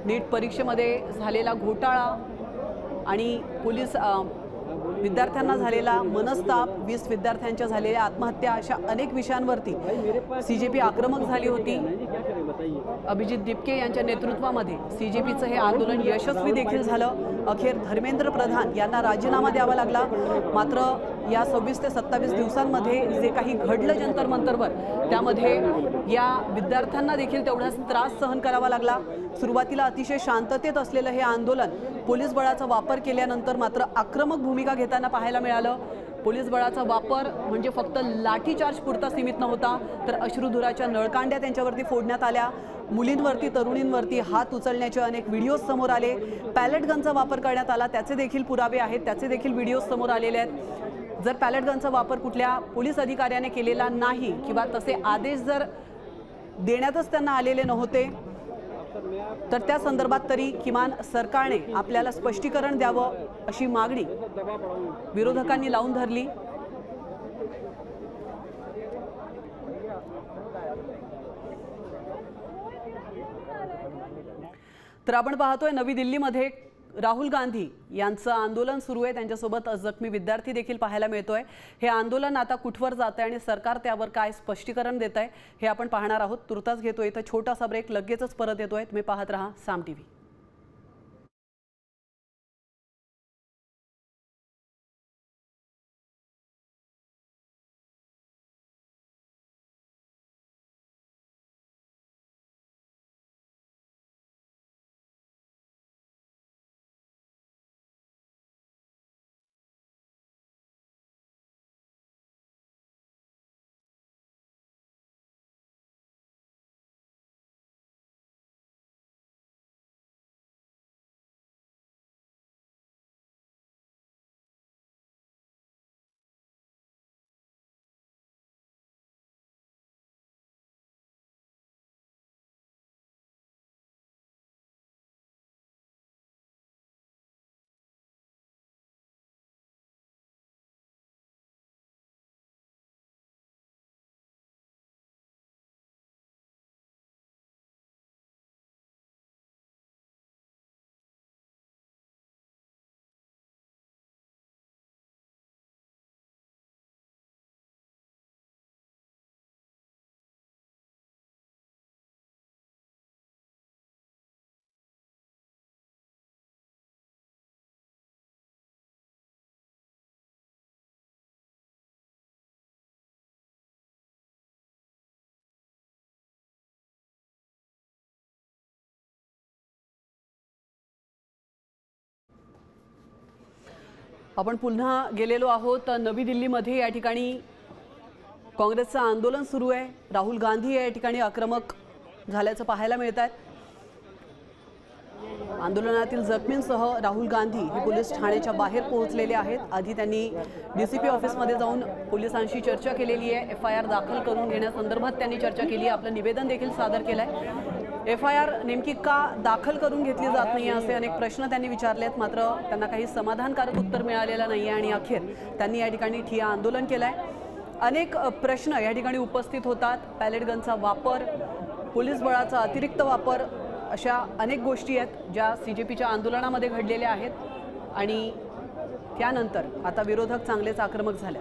नीट परीक्षेमध्ये झालेला घोटाळा आणि पोलीस विद्यार्थ्यांना झालेला मनस्ताप, 20 विद्यार्थ्यांच्या झालेल्या आत्महत्या, अशा अनेक विषयांवरती सीजेपी आक्रमक झाली होती। अभिजित दीपके यांच्या नेतृत्वामध्ये सीजेपीचं हे आंदोलन यशस्वी देखील झालं। अखेर धर्मेंद्र प्रधान यांना राजीनामा द्यावा लागला। मात्र या 26 ते 27 दिवसांमध्ये जे काही घडलं जंतर मंतरवर, त्यामध्ये या विद्यार्थ्यांना देखील तेवढाच त्रास सहन करावा लागला। सुरुवातीला अतिशय शांततेत असलेलं हे आंदोलन पोलीस बळाचा वापर केल्यानंतर मात्र आक्रमक भूमिका घेताना पाहायला मिळालं। पोलीस बळाचा वापर म्हणजे फक्त लाठीचार्ज पुरता सीमित नव्हता, तर अश्रुधुराच्या नळकांड्या त्यांच्यावरती फोडण्यात आल्या। मुलींवरती, तरुणींवरती हात उचलण्याचे अनेक व्हिडिओज समोर आले। पॅलेट गनचा वापर करण्यात आला, त्याचे देखील पुरावे आहेत, त्याचे देखील व्हिडिओज समोर आलेले आहेत। जर पॅलेट गनचा वापर कुठल्या पोलीस अधिकाऱ्याने केलेला नाही किंवा तसे आदेश जर देण्यातच त्यांना आलेले नव्हते, तर त्या संदर्भात तरी किमान सरकारने आपल्याला स्पष्टीकरण द्यावं, अशी मागणी विरोधकांनी लावून धरली। तर आपण पाहतोय नवी दिल्लीमध्ये राहुल गांधी यांचं आंदोलन सुरू आहे, त्यांच्यासोबत जखमी विद्यार्थी देखील पाहायला मिळतोय। हे आंदोलन आता कुठवर जात आहे आणि सरकार त्यावर काय स्पष्टीकरण देत आहे हे आपण पाहणार आहोत। तुर्तास घेतोय इथं छोटासा ब्रेक, लगेचच परत येतोय। तुम्ही पाहत रहा साम टीव्ही। आपण पुन्हा गेलेलो आहोत नवी दिल्लीमध्ये। या ठिकाणी काँग्रेसचं आंदोलन सुरू आहे। राहुल गांधी या ठिकाणी आक्रमक झाल्याचं पाहायला मिळत आहे। आंदोलनातील जखमींसह राहुल गांधी हे पोलीस ठाण्याच्या बाहेर पोहोचलेले आहेत। आधी त्यांनी डीसीपी ऑफिसमध्ये जाऊन पोलिसांशी चर्चा केलेली आहे। एफआयआर दाखल करून घेण्यासंदर्भात त्यांनी चर्चा केली आहे, आपलं निवेदन देखील सादर केलं आहे। एफआयआर नेमकी का दाखल करून घेतली जात नाही असे अनेक प्रश्न त्यांनी विचारलेत, मात्र त्यांना काही समाधानकारक उत्तर मिळालेलं नाही आहे आणि अखेर त्यांनी या ठिकाणी ठिय्या आंदोलन केलं आहे। अनेक प्रश्न या ठिकाणी उपस्थित होतात। पॅलेट गनचा वापर, पोलीस बळाचा अतिरिक्त वापर, अशा अनेक गोष्टी आहेत ज्या सीजेपीच्या आंदोलनामध्ये घडलेल्या आहेत आणि त्यानंतर आता विरोधक चांगलेच आक्रमक झाले।